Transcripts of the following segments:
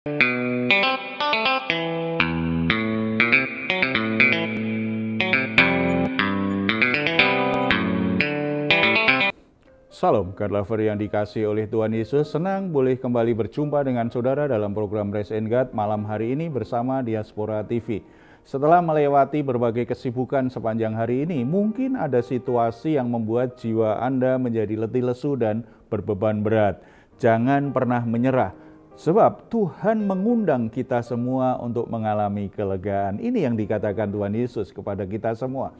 Salam God Lover yang dikasihi oleh Tuhan Yesus, senang boleh kembali berjumpa dengan saudara dalam program Praise and God malam hari ini bersama Diaspora TV. Setelah melewati berbagai kesibukan sepanjang hari ini, mungkin ada situasi yang membuat jiwa Anda menjadi letih lesu dan berbeban berat. Jangan pernah menyerah, sebab Tuhan mengundang kita semua untuk mengalami kelegaan. Ini yang dikatakan Tuhan Yesus kepada kita semua.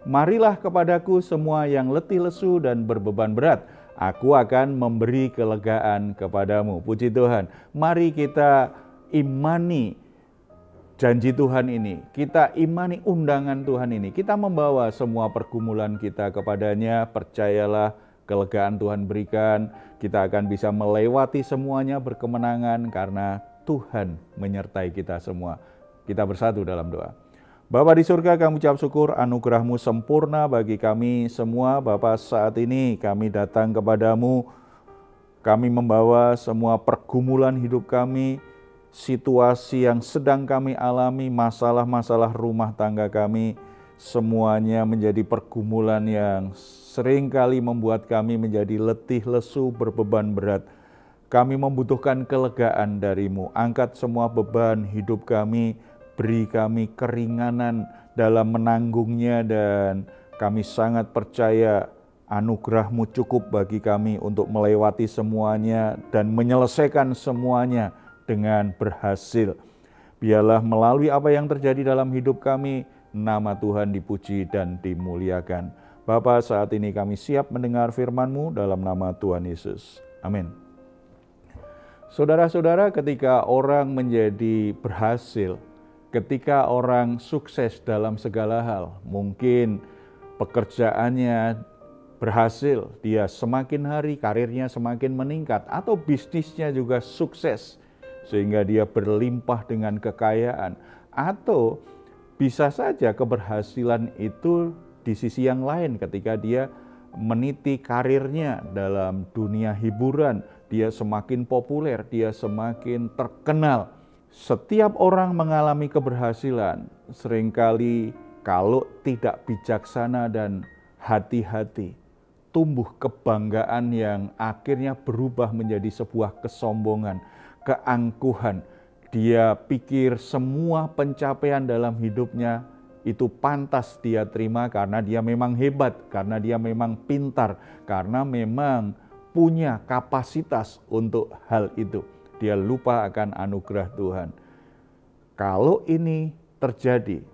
Marilah kepadaku semua yang letih lesu dan berbeban berat, aku akan memberi kelegaan kepadamu. Puji Tuhan, mari kita imani janji Tuhan ini, kita imani undangan Tuhan ini, kita membawa semua pergumulan kita kepadanya, percayalah kelegaan Tuhan berikan, kita akan bisa melewati semuanya berkemenangan karena Tuhan menyertai kita semua. Kita bersatu dalam doa. Bapa di surga, kami ucap syukur anugerah-Mu sempurna bagi kami semua. Bapa, saat ini kami datang kepadamu, kami membawa semua pergumulan hidup kami, situasi yang sedang kami alami, masalah-masalah rumah tangga kami, semuanya menjadi pergumulan yang seringkali membuat kami menjadi letih lesu, berbeban berat. Kami membutuhkan kelegaan dari-Mu, angkat semua beban hidup kami, beri kami keringanan dalam menanggungnya, dan kami sangat percaya anugerah-Mu cukup bagi kami untuk melewati semuanya dan menyelesaikan semuanya dengan berhasil. Biarlah melalui apa yang terjadi dalam hidup kami, nama Tuhan dipuji dan dimuliakan. Bapa, saat ini kami siap mendengar firman-Mu dalam nama Tuhan Yesus. Amin. Saudara-saudara, ketika orang menjadi berhasil, ketika orang sukses dalam segala hal, mungkin pekerjaannya berhasil, dia semakin hari karirnya semakin meningkat, atau bisnisnya juga sukses sehingga dia berlimpah dengan kekayaan, atau bisa saja keberhasilan itu di sisi yang lain ketika dia meniti karirnya dalam dunia hiburan, dia semakin populer, dia semakin terkenal. Setiap orang mengalami keberhasilan, seringkali kalau tidak bijaksana dan hati-hati, tumbuh kebanggaan yang akhirnya berubah menjadi sebuah kesombongan, keangkuhan. Dia pikir semua pencapaian dalam hidupnya itu pantas dia terima karena dia memang hebat, karena dia memang pintar, karena memang punya kapasitas untuk hal itu. Dia lupa akan anugerah Tuhan. Kalau ini terjadi,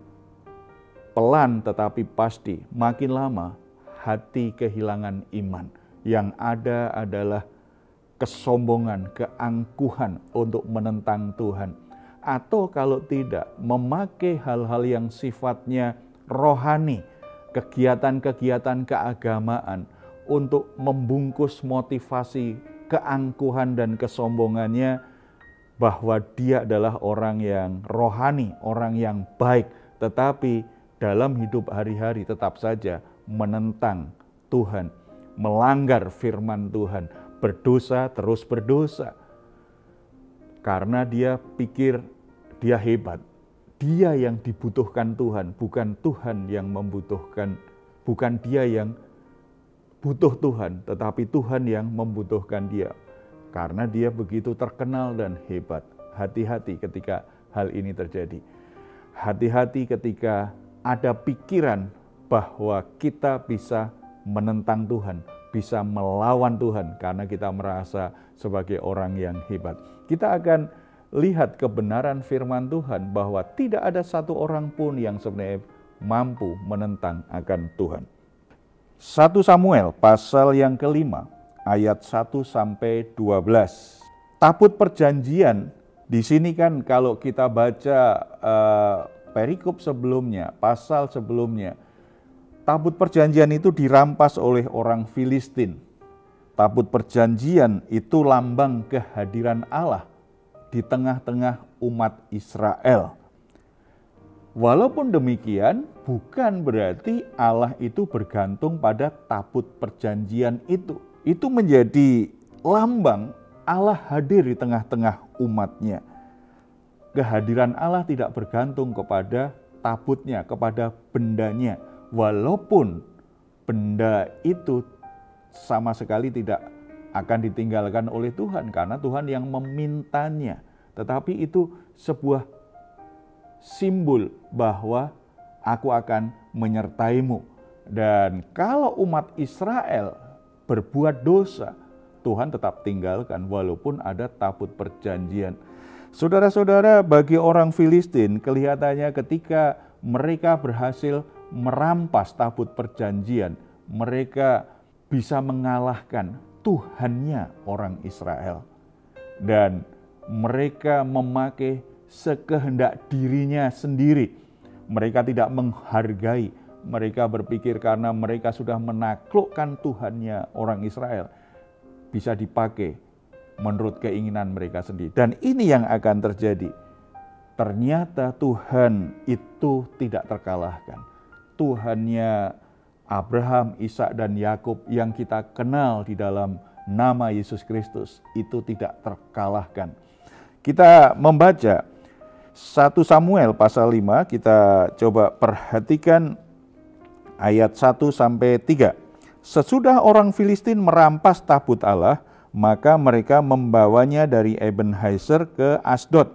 pelan tetapi pasti, makin lama hati kehilangan iman. Yang ada adalah kesombongan, keangkuhan untuk menentang Tuhan. Atau kalau tidak, memakai hal-hal yang sifatnya rohani, kegiatan-kegiatan keagamaan untuk membungkus motivasi keangkuhan dan kesombongannya, bahwa dia adalah orang yang rohani, orang yang baik, tetapi dalam hidup hari-hari tetap saja menentang Tuhan, melanggar firman Tuhan, berdosa terus berdosa. Karena dia pikir dia hebat, dia yang dibutuhkan Tuhan, bukan Tuhan yang membutuhkan, bukan dia yang butuh Tuhan, tetapi Tuhan yang membutuhkan dia. Karena dia begitu terkenal dan hebat. Hati-hati ketika hal ini terjadi. Hati-hati ketika ada pikiran bahwa kita bisa menentang Tuhan, bisa melawan Tuhan karena kita merasa sebagai orang yang hebat. Kita akan lihat kebenaran firman Tuhan bahwa tidak ada satu orang pun yang sebenarnya mampu menentang akan Tuhan. 1 Samuel pasal yang kelima ayat 1-12. Tabut perjanjian di sini kan kalau kita baca perikop sebelumnya, pasal sebelumnya, tabut perjanjian itu dirampas oleh orang Filistin. Tabut perjanjian itu lambang kehadiran Allah di tengah-tengah umat Israel. Walaupun demikian, bukan berarti Allah itu bergantung pada tabut perjanjian itu. Itu menjadi lambang Allah hadir di tengah-tengah umatnya. kehadiran Allah tidak bergantung kepada tabutnya, kepada bendanya. Walaupun benda itu sama sekali tidak akan ditinggalkan oleh Tuhan karena Tuhan yang memintanya. Tetapi itu sebuah simbol bahwa aku akan menyertaimu. Dan kalau umat Israel berbuat dosa, Tuhan tetap tinggalkan walaupun ada tabut perjanjian. Saudara-saudara, bagi orang Filistin kelihatannya ketika mereka berhasil merampas tabut perjanjian, mereka bisa mengalahkan Tuhannya orang Israel. Dan mereka memakai sekehendak dirinya sendiri. Mereka tidak menghargai, mereka berpikir karena mereka sudah menaklukkan Tuhannya orang Israel, bisa dipakai menurut keinginan mereka sendiri. Dan ini yang akan terjadi. Ternyata Tuhan itu tidak terkalahkan. Tuhannya Abraham, Ishak, dan Yakub yang kita kenal di dalam nama Yesus Kristus itu tidak terkalahkan. Kita membaca 1 Samuel pasal 5, kita coba perhatikan ayat 1-3. Sesudah orang Filistin merampas tabut Allah, maka mereka membawanya dari Ebenezer ke Asdod.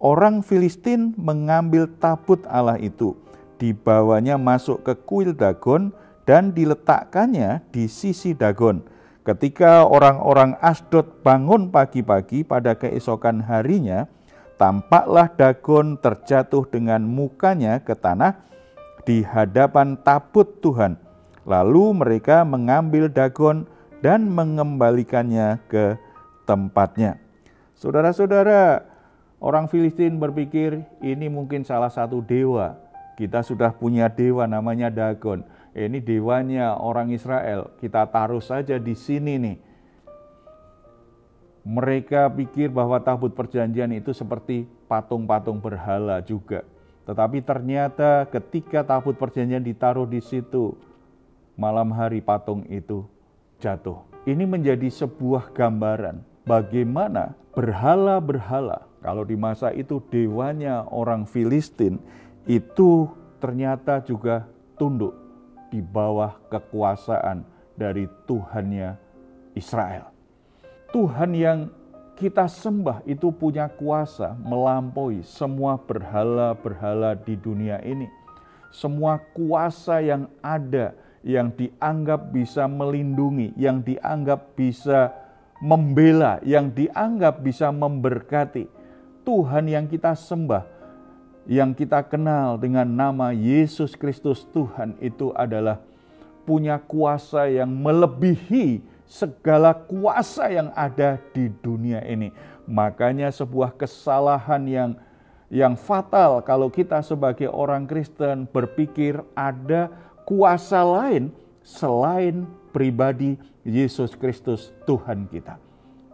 Orang Filistin mengambil tabut Allah itu, dibawanya masuk ke kuil Dagon dan diletakkannya di sisi Dagon. Ketika orang-orang Asdod bangun pagi-pagi pada keesokan harinya, tampaklah Dagon terjatuh dengan mukanya ke tanah di hadapan tabut Tuhan. Lalu mereka mengambil Dagon dan mengembalikannya ke tempatnya. Saudara-saudara, orang Filistin berpikir ini mungkin salah satu dewa. Kita sudah punya dewa namanya Dagon. Ini dewanya orang Israel, kita taruh saja di sini nih. Mereka pikir bahwa tabut perjanjian itu seperti patung-patung berhala juga. Tetapi ternyata ketika tabut perjanjian ditaruh di situ, malam hari patung itu jatuh. Ini menjadi sebuah gambaran bagaimana berhala-berhala, kalau di masa itu dewanya orang Filistin, itu ternyata juga tunduk di bawah kekuasaan dari Tuhannya Israel. Tuhan yang kita sembah itu punya kuasa melampaui semua berhala-berhala di dunia ini. Semua kuasa yang ada, yang dianggap bisa melindungi, yang dianggap bisa membela, yang dianggap bisa memberkati. Tuhan yang kita sembah, yang kita kenal dengan nama Yesus Kristus Tuhan itu adalah punya kuasa yang melebihi segala kuasa yang ada di dunia ini. Makanya sebuah kesalahan yang fatal kalau kita sebagai orang Kristen berpikir ada kuasa lain selain pribadi Yesus Kristus Tuhan kita.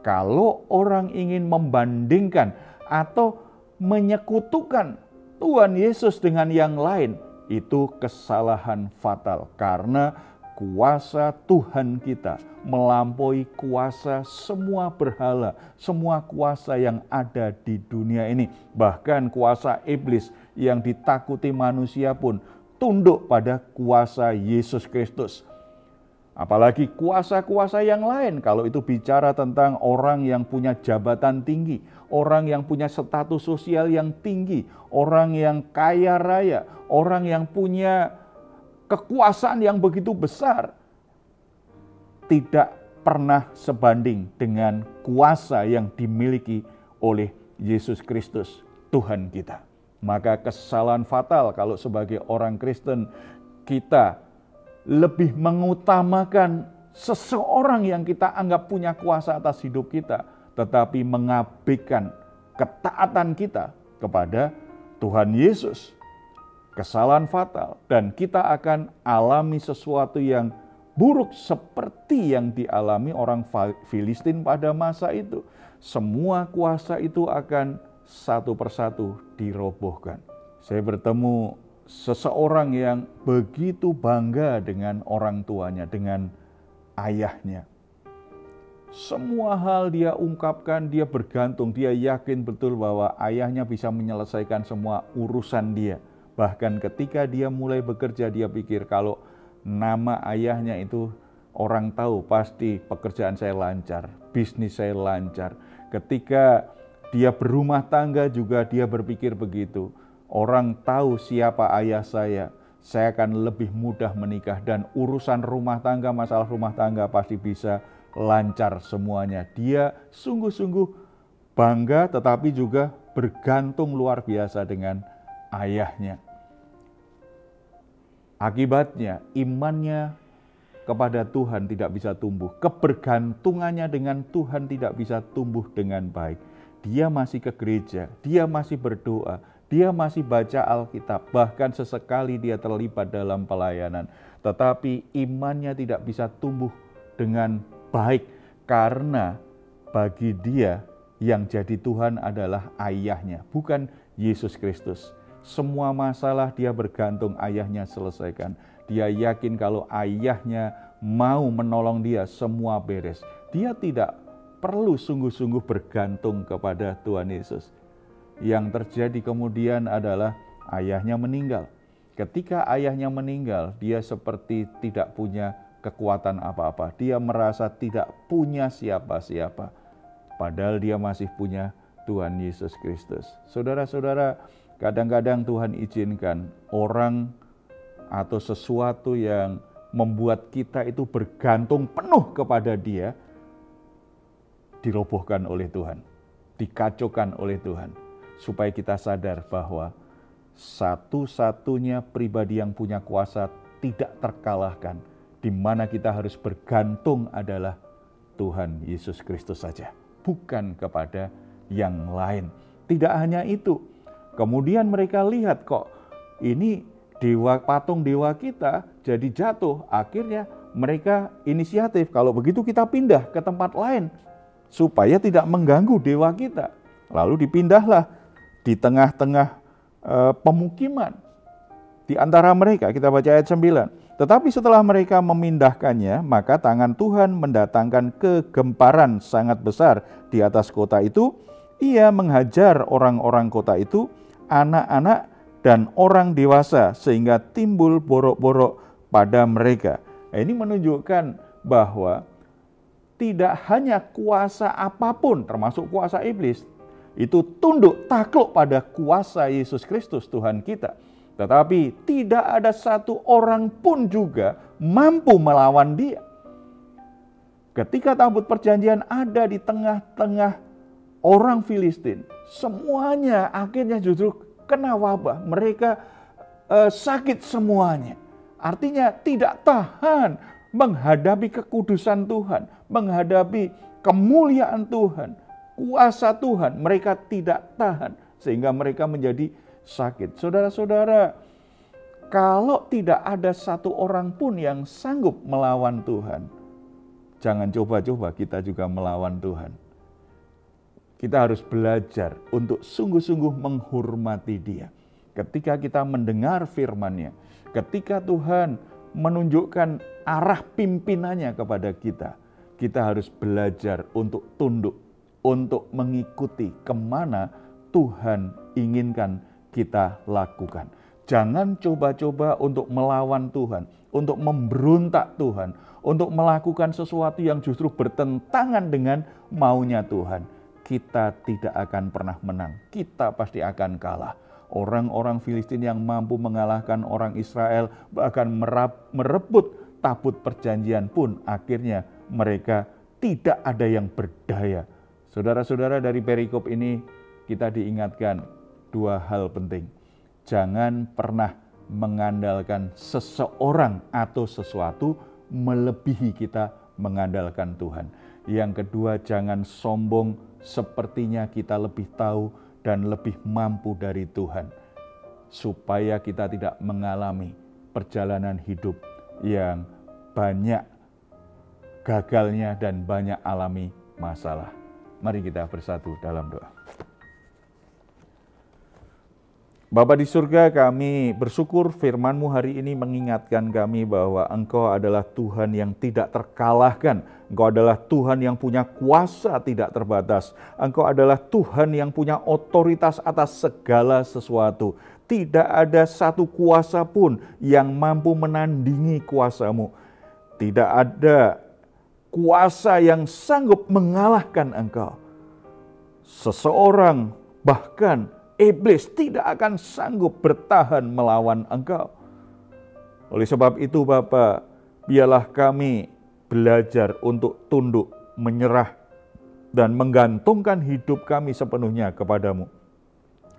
Kalau orang ingin membandingkan atau menyekutukan Tuhan Yesus dengan yang lain, itu kesalahan fatal karena kuasa Tuhan kita melampaui kuasa semua berhala, semua kuasa yang ada di dunia ini. Bahkan kuasa iblis yang ditakuti manusia pun tunduk pada kuasa Yesus Kristus. Apalagi kuasa-kuasa yang lain, kalau itu bicara tentang orang yang punya jabatan tinggi, orang yang punya status sosial yang tinggi, orang yang kaya raya, orang yang punya kekuasaan yang begitu besar, tidak pernah sebanding dengan kuasa yang dimiliki oleh Yesus Kristus, Tuhan kita. Maka kesalahan fatal kalau sebagai orang Kristen kita lebih mengutamakan seseorang yang kita anggap punya kuasa atas hidup kita, tetapi mengabaikan ketaatan kita kepada Tuhan Yesus. Kesalahan fatal, dan kita akan alami sesuatu yang buruk seperti yang dialami orang Filistin pada masa itu. Semua kuasa itu akan satu persatu dirobohkan. Saya bertemu seseorang yang begitu bangga dengan orang tuanya, dengan ayahnya. Semua hal dia ungkapkan, dia bergantung, dia yakin betul bahwa ayahnya bisa menyelesaikan semua urusan dia. Bahkan ketika dia mulai bekerja, dia pikir kalau nama ayahnya itu orang tahu, pasti pekerjaan saya lancar, bisnis saya lancar. Ketika dia berumah tangga juga dia berpikir begitu. Orang tahu siapa ayah saya akan lebih mudah menikah dan urusan rumah tangga, masalah rumah tangga pasti bisa lancar semuanya. Dia sungguh-sungguh bangga tetapi juga bergantung luar biasa dengan ayahnya. Akibatnya imannya kepada Tuhan tidak bisa tumbuh. Kebergantungannya dengan Tuhan tidak bisa tumbuh dengan baik. Dia masih ke gereja, dia masih berdoa, dia masih baca Alkitab, bahkan sesekali dia terlibat dalam pelayanan. Tetapi imannya tidak bisa tumbuh dengan baik karena bagi dia yang jadi Tuhan adalah ayahnya, bukan Yesus Kristus. Semua masalah dia bergantung ayahnya selesaikan. Dia yakin kalau ayahnya mau menolong dia, semua beres. Dia tidak perlu sungguh-sungguh bergantung kepada Tuhan Yesus. Yang terjadi kemudian adalah ayahnya meninggal. Ketika ayahnya meninggal, dia seperti tidak punya kekuatan apa-apa. Dia merasa tidak punya siapa-siapa. Padahal dia masih punya Tuhan Yesus Kristus. Saudara-saudara, kadang-kadang Tuhan izinkan orang atau sesuatu yang membuat kita itu bergantung penuh kepada Dia dirobohkan oleh Tuhan, dikacaukan oleh Tuhan, supaya kita sadar bahwa satu-satunya pribadi yang punya kuasa tidak terkalahkan, di mana kita harus bergantung adalah Tuhan Yesus Kristus saja, bukan kepada yang lain. Tidak hanya itu, kemudian mereka lihat kok ini patung dewa kita jadi jatuh. Akhirnya mereka inisiatif, kalau begitu kita pindah ke tempat lain supaya tidak mengganggu dewa kita. Lalu dipindahlah di tengah-tengah pemukiman di antara mereka. Kita baca ayat 9. Tetapi setelah mereka memindahkannya, maka tangan Tuhan mendatangkan kegemparan sangat besar di atas kota itu. Ia menghajar orang-orang kota itu, anak-anak dan orang dewasa, sehingga timbul borok-borok pada mereka. Ini menunjukkan bahwa tidak hanya kuasa apapun, termasuk kuasa iblis, itu tunduk takluk pada kuasa Yesus Kristus Tuhan kita. Tetapi tidak ada satu orang pun juga mampu melawan Dia. Ketika tabut perjanjian ada di tengah-tengah orang Filistin, semuanya akhirnya justru kena wabah. Mereka sakit semuanya. Artinya tidak tahan menghadapi kekudusan Tuhan, menghadapi kemuliaan Tuhan, kuasa Tuhan. Mereka tidak tahan sehingga mereka menjadi sakit. Saudara-saudara, kalau tidak ada satu orang pun yang sanggup melawan Tuhan, jangan coba-coba kita juga melawan Tuhan. Kita harus belajar untuk sungguh-sungguh menghormati Dia. Ketika kita mendengar firman-Nya, ketika Tuhan menunjukkan arah pimpinannya kepada kita, kita harus belajar untuk tunduk, untuk mengikuti kemana Tuhan inginkan kita lakukan. Jangan coba-coba untuk melawan Tuhan, untuk memberontak Tuhan, untuk melakukan sesuatu yang justru bertentangan dengan maunya Tuhan. Kita tidak akan pernah menang, kita pasti akan kalah. Orang-orang Filistin yang mampu mengalahkan orang Israel, bahkan merebut tabut perjanjian pun, akhirnya mereka tidak ada yang berdaya. Saudara-saudara, dari perikop ini kita diingatkan dua hal penting. Jangan pernah mengandalkan seseorang atau sesuatu melebihi kita mengandalkan Tuhan. Yang kedua, jangan sombong sepertinya kita lebih tahu dan lebih mampu dari Tuhan, supaya kita tidak mengalami perjalanan hidup yang banyak gagalnya dan banyak alami masalah. Mari kita bersatu dalam doa. Bapa di surga, kami bersyukur firman-Mu hari ini mengingatkan kami bahwa Engkau adalah Tuhan yang tidak terkalahkan. Engkau adalah Tuhan yang punya kuasa tidak terbatas. Engkau adalah Tuhan yang punya otoritas atas segala sesuatu. Tidak ada satu kuasa pun yang mampu menandingi kuasa-Mu. Tidak ada kuasa yang sanggup mengalahkan Engkau. Seseorang, bahkan iblis tidak akan sanggup bertahan melawan Engkau. Oleh sebab itu Bapa, biarlah kami belajar untuk tunduk, menyerah, dan menggantungkan hidup kami sepenuhnya kepadamu.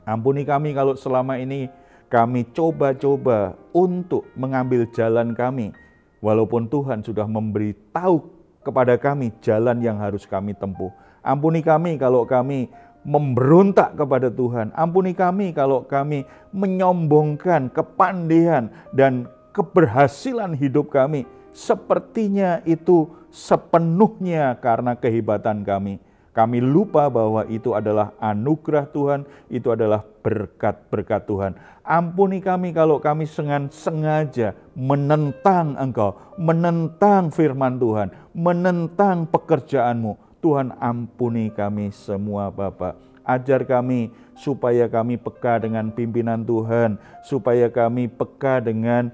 Ampuni kami kalau selama ini kami coba-coba untuk mengambil jalan kami, walaupun Tuhan sudah memberitahu kepada kami jalan yang harus kami tempuh. Ampuni kami kalau kami memberontak kepada Tuhan. Ampuni kami kalau kami menyombongkan kepandaian dan keberhasilan hidup kami. Sepertinya itu sepenuhnya karena kehebatan kami. Kami lupa bahwa itu adalah anugerah Tuhan, itu adalah berkat-berkat Tuhan. Ampuni kami kalau kami sengaja menentang Engkau, menentang firman Tuhan, menentang pekerjaan-Mu. Tuhan, ampuni kami semua Bapa. Ajar kami supaya kami peka dengan pimpinan Tuhan, supaya kami peka dengan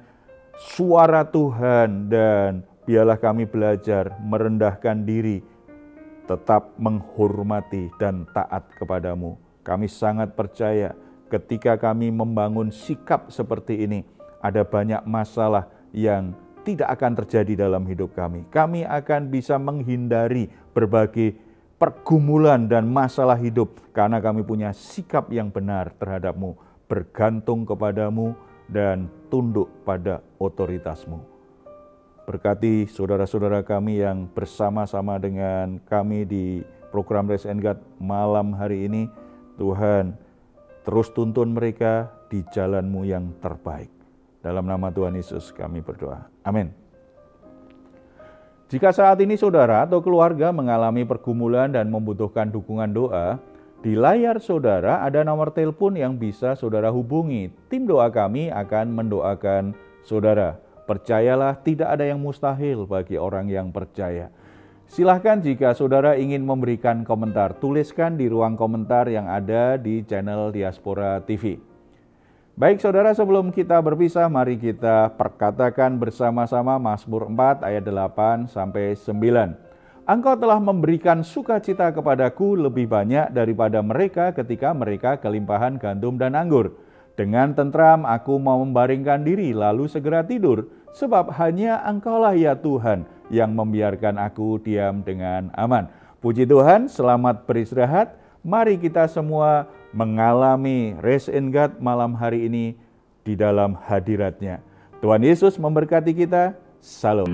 suara Tuhan, dan biarlah kami belajar merendahkan diri, tetap menghormati dan taat kepadamu. Kami sangat percaya ketika kami membangun sikap seperti ini, ada banyak masalah yang tidak akan terjadi dalam hidup kami. Kami akan bisa menghindari berbagai pergumulan dan masalah hidup karena kami punya sikap yang benar terhadap-Mu, bergantung kepadamu dan tunduk pada otoritas-Mu. Berkati saudara-saudara kami yang bersama-sama dengan kami di program Raise and Guide malam hari ini. Tuhan, terus tuntun mereka di jalan-Mu yang terbaik. Dalam nama Tuhan Yesus kami berdoa. Amin. Jika saat ini saudara atau keluarga mengalami pergumulan dan membutuhkan dukungan doa, di layar saudara ada nomor telepon yang bisa saudara hubungi. Tim doa kami akan mendoakan saudara. Percayalah, tidak ada yang mustahil bagi orang yang percaya. Silahkan jika saudara ingin memberikan komentar, tuliskan di ruang komentar yang ada di channel Diaspora TV. Baik saudara, sebelum kita berpisah, mari kita perkatakan bersama-sama Mazmur 4 ayat 8-9. Engkau telah memberikan sukacita kepadaku lebih banyak daripada mereka ketika mereka kelimpahan gandum dan anggur. Dengan tentram aku mau membaringkan diri lalu segera tidur, sebab hanya Engkaulah ya Tuhan yang membiarkan aku diam dengan aman. Puji Tuhan, selamat beristirahat. Mari kita semua mengalami Raise and Guide malam hari ini di dalam hadirat-Nya. Tuhan Yesus memberkati kita. Salam.